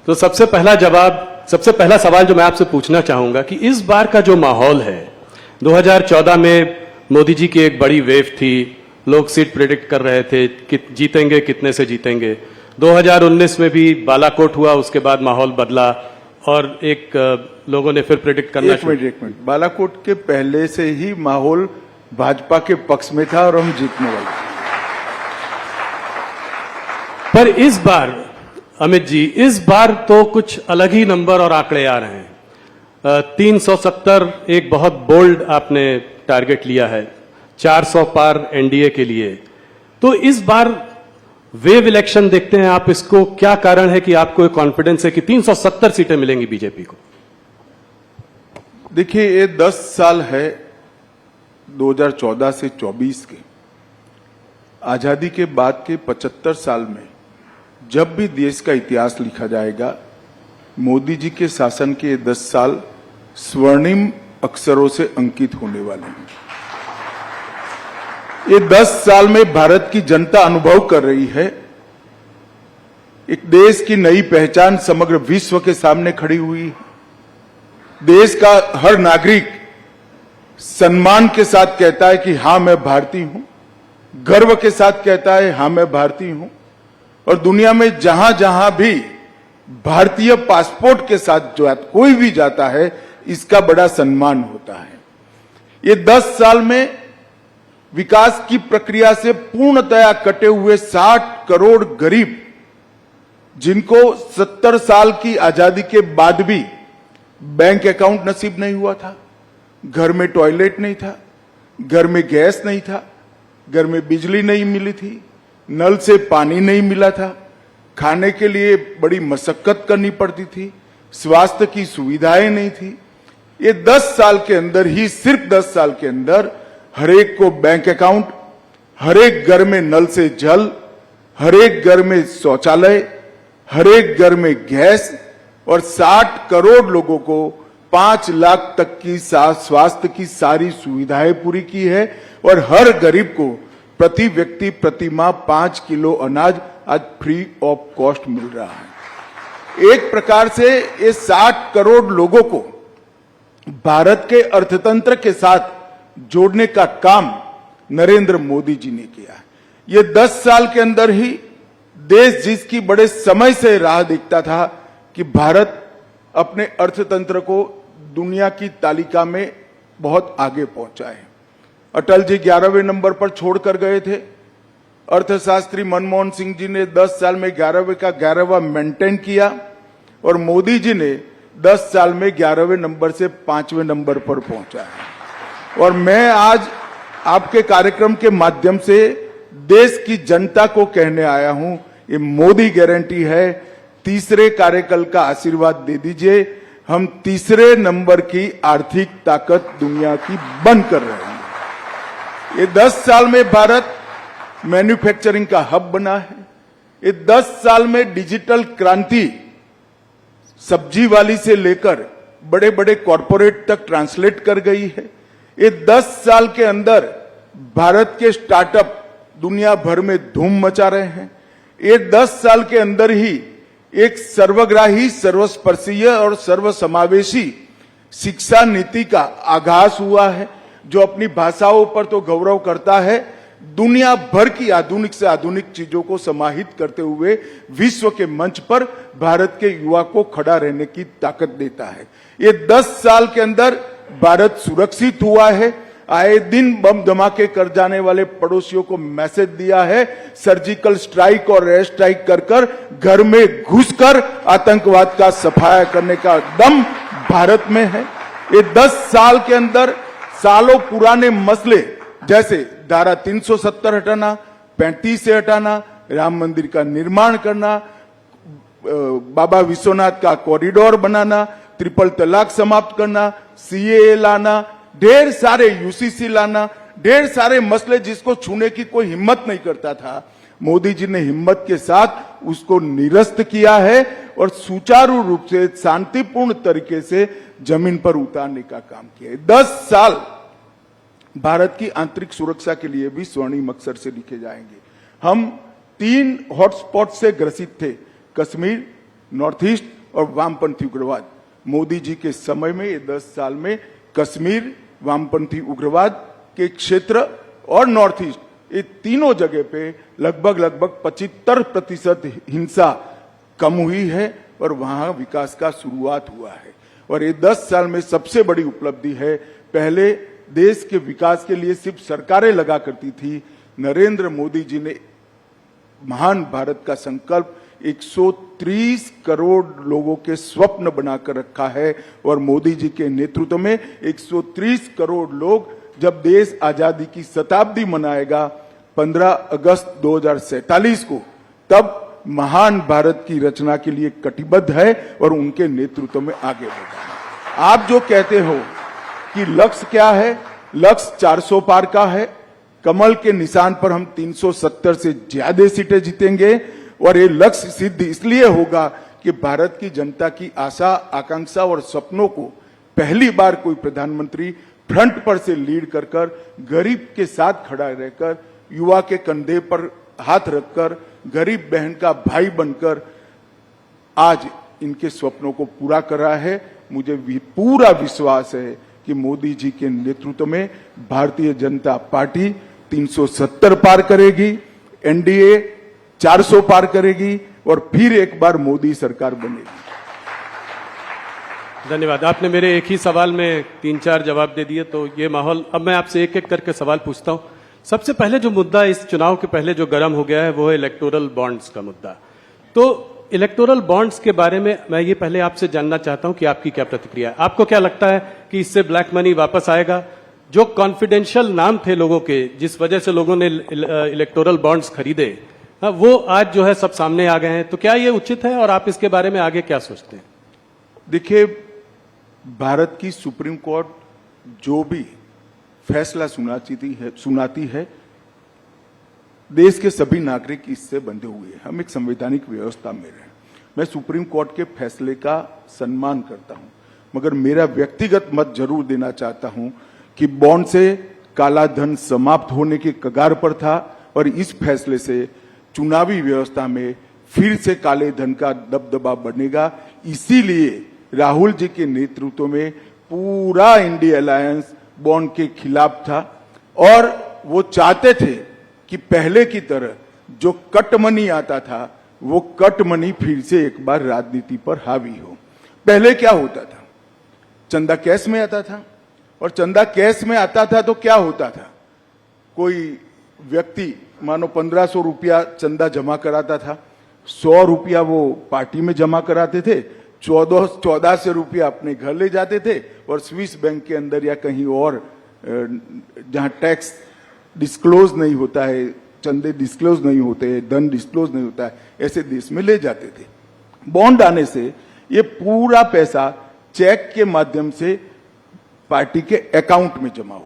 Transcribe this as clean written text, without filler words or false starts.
तो सबसे पहला सवाल जो मैं आपसे पूछना चाहूंगा कि इस बार का जो माहौल है, 2014 में मोदी जी की एक बड़ी वेव थी, लोग सीट प्रेडिक्ट कर रहे थे कि जीतेंगे, कितने से जीतेंगे। 2019 में भी बालाकोट हुआ, उसके बाद माहौल बदला और लोगों ने फिर प्रेडिक्ट करना एक मिनट, बालाकोट के पहले से ही माहौल भाजपा के पक्ष में था और हम जीतने वाले। पर इस बार अमित जी, इस बार तो कुछ अलग ही नंबर और आंकड़े आ रहे हैं। 370 एक बहुत बोल्ड आपने टारगेट लिया है, 400 पार एनडीए के लिए। तो इस बार वेव इलेक्शन देखते हैं आप, इसको क्या कारण है कि आपको कॉन्फिडेंस है कि 370 सीटें मिलेंगी बीजेपी को? देखिए, ये 10 साल है 2014 से 24 के। आजादी के बाद के 75 साल में जब भी देश का इतिहास लिखा जाएगा, मोदी जी के शासन के 10 साल स्वर्णिम अक्षरों से अंकित होने वाले हैं। ये 10 साल में भारत की जनता अनुभव कर रही है, एक देश की नई पहचान समग्र विश्व के सामने खड़ी हुई है। देश का हर नागरिक सम्मान के साथ कहता है कि हां मैं भारतीय हूं, गर्व के साथ कहता है हां मैं भारतीय हूं। और दुनिया में जहां जहां भी भारतीय पासपोर्ट के साथ जो कोई भी जाता है, इसका बड़ा सम्मान होता है। ये 10 साल में विकास की प्रक्रिया से पूर्णतया कटे हुए 60 करोड़ गरीब, जिनको 70 साल की आजादी के बाद भी बैंक अकाउंट नसीब नहीं हुआ था, घर में टॉयलेट नहीं था, घर में गैस नहीं था, घर में बिजली नहीं मिली थी, नल से पानी नहीं मिला था, खाने के लिए बड़ी मशक्कत करनी पड़ती थी, स्वास्थ्य की सुविधाएं नहीं थी। ये 10 साल के अंदर ही, सिर्फ 10 साल के अंदर हर एक को बैंक अकाउंट, हर एक घर में नल से जल, हर एक घर में शौचालय, हर एक घर में गैस और 60 करोड़ लोगों को 5 लाख तक की स्वास्थ्य की सारी सुविधाएं पूरी की है। और हर गरीब को प्रति व्यक्ति प्रति माह 5 किलो अनाज आज फ्री ऑफ कॉस्ट मिल रहा है। एक प्रकार से ये 60 करोड़ लोगों को भारत के अर्थतंत्र के साथ जोड़ने का काम नरेंद्र मोदी जी ने किया है। ये 10 साल के अंदर ही देश जिसकी बड़े समय से राह देखता था कि भारत अपने अर्थतंत्र को दुनिया की तालिका में बहुत आगे पहुंचा है। अटल जी 11वें नंबर पर छोड़कर गए थे। अर्थशास्त्री मनमोहन सिंह जी ने 10 साल में 11वें का 11वां मेंटेन किया और मोदी जी ने 10 साल में 11वें नंबर से 5वें नंबर पर पहुंचा है। और मैं आज आपके कार्यक्रम के माध्यम से देश की जनता को कहने आया हूं, ये मोदी गारंटी है, तीसरे कार्यकाल का आशीर्वाद दे दीजिए। हम तीसरे नंबर की आर्थिक ताकत दुनिया की बन कर रहे हैं। ये 10 साल में भारत मैन्युफैक्चरिंग का हब बना है। ये 10 साल में डिजिटल क्रांति सब्जी वाली से लेकर बड़े बड़े कॉरपोरेट तक ट्रांसलेट कर गई है। ये 10 साल के अंदर भारत के स्टार्टअप दुनिया भर में धूम मचा रहे हैं। ये 10 साल के अंदर ही एक सर्वग्राही, सर्वस्पर्शीय और सर्वसमावेशी शिक्षा नीति का आगाज हुआ है, जो अपनी भाषाओं पर तो गौरव करता है, दुनिया भर की आधुनिक से आधुनिक चीजों को समाहित करते हुए विश्व के मंच पर भारत के युवा को खड़ा रहने की ताकत देता है। ये 10 साल के अंदर भारत सुरक्षित हुआ है। आए दिन बम धमाके कर जाने वाले पड़ोसियों को मैसेज दिया है, सर्जिकल स्ट्राइक और एयर स्ट्राइक कर घर में घुसकर आतंकवाद का सफाया करने का दम भारत में है। ये 10 साल के अंदर सालों पुराने मसले जैसे धारा 370 हटाना, 35 से हटाना, राम मंदिर का निर्माण करना, बाबा विश्वनाथ का कॉरिडोर बनाना, ट्रिपल तलाक समाप्त करना, सीएए लाना, ढेर सारे यूसीसी लाना, ढेर सारे मसले जिसको छूने की कोई हिम्मत नहीं करता था, मोदी जी ने हिम्मत के साथ उसको निरस्त किया है और सुचारू रूप से शांतिपूर्ण तरीके से जमीन पर उतारने का काम किया है। 10 साल भारत की आंतरिक सुरक्षा के लिए भी स्वर्णिम अक्षर से लिखे जाएंगे। हम 3 हॉटस्पॉट से ग्रसित थे, कश्मीर, नॉर्थ ईस्ट और वामपंथी उग्रवाद। मोदी जी के समय में ये 10 साल में कश्मीर, वामपंथी उग्रवाद के क्षेत्र और नॉर्थ ईस्ट, ये तीनों जगह पे लगभग 75% हिंसा कम हुई है और वहां विकास का शुरुआत हुआ है। और ये 10 साल में सबसे बड़ी उपलब्धि है। पहले देश के विकास के लिए सिर्फ सरकारें लगा करती थी, नरेंद्र मोदी जी ने महान भारत का संकल्प 130 करोड़ लोगों के स्वप्न बनाकर रखा है और मोदी जी के नेतृत्व में 130 करोड़ लोग जब देश आजादी की शताब्दी मनाएगा 15 अगस्त 2047 को, तब महान भारत की रचना के लिए कटिबद्ध है और उनके नेतृत्व में आगे बढ़ा। आप जो कहते हो कि लक्ष्य क्या है, लक्ष्य 400 पार का है। कमल के निशान पर हम 370 से ज्यादा सीटें जीतेंगे और ये लक्ष्य सिद्ध इसलिए होगा कि भारत की जनता की आशा, आकांक्षा और सपनों को पहली बार कोई प्रधानमंत्री फ्रंट पर से लीड कर गरीब के साथ खड़ा रहकर, युवा के कंधे पर हाथ रखकर, गरीब बहन का भाई बनकर आज इनके स्वप्नों को पूरा कर रहा है। मुझे पूरा विश्वास है कि मोदी जी के नेतृत्व में भारतीय जनता पार्टी 370 पार करेगी, एनडीए 400 पार करेगी और फिर एक बार मोदी सरकार बनेगी। धन्यवाद। आपने मेरे एक ही सवाल में 3-4 जवाब दे दिए, तो ये माहौल, अब मैं आपसे एक एक करके सवाल पूछता हूं। सबसे पहले जो मुद्दा इस चुनाव के पहले जो गर्म हो गया है वो है इलेक्टोरल बॉन्ड्स का मुद्दा। तो इलेक्टोरल बॉन्ड्स के बारे में मैं ये पहले आपसे जानना चाहता हूं कि आपकी क्या प्रतिक्रिया है। आपको क्या लगता है कि इससे ब्लैक मनी वापस आएगा? जो कॉन्फिडेंशियल नाम थे लोगों के, जिस वजह से लोगों ने इलेक्टोरल बॉन्ड्स खरीदे, वो आज जो है सब सामने आ गए हैं। तो क्या ये उचित है और आप इसके बारे में आगे क्या सोचते हैं? देखिए, भारत की सुप्रीम कोर्ट जो भी फैसला सुनाती है, देश के सभी नागरिक इससे बंधे हुए हैं। हम एक संवैधानिक व्यवस्था में रहे। मैं सुप्रीम कोर्ट के फैसले का सम्मान करता हूं, मगर मेरा व्यक्तिगत मत जरूर देना चाहता हूं कि बॉन्ड से काला धन समाप्त होने के कगार पर था और इस फैसले से चुनावी व्यवस्था में फिर से काले धन का दबदबा बढ़ेगा। इसीलिए राहुल जी के नेतृत्व में पूरा इंडिया अलायंस बॉन्ड के खिलाफ था और वो चाहते थे कि पहले की तरह जो कट मनी आता था, वो कट मनी फिर से एक बार राजनीति पर हावी हो। पहले क्या होता था, चंदा कैश में आता था और चंदा कैश में आता था तो क्या होता था, कोई व्यक्ति मानो 1500 रुपया चंदा जमा कराता था, 100 रुपया वो पार्टी में जमा कराते थे, 1400 रुपया अपने घर ले जाते थे और स्विस बैंक के अंदर या कहीं और जहां टैक्स डिस्क्लोज नहीं होता है, चंदे डिस्क्लोज नहीं होते हैं, धन डिस्क्लोज नहीं होता है, ऐसे देश में ले जाते थे। बॉन्ड आने से ये पूरा पैसा चेक के माध्यम से पार्टी के अकाउंट में जमा हो।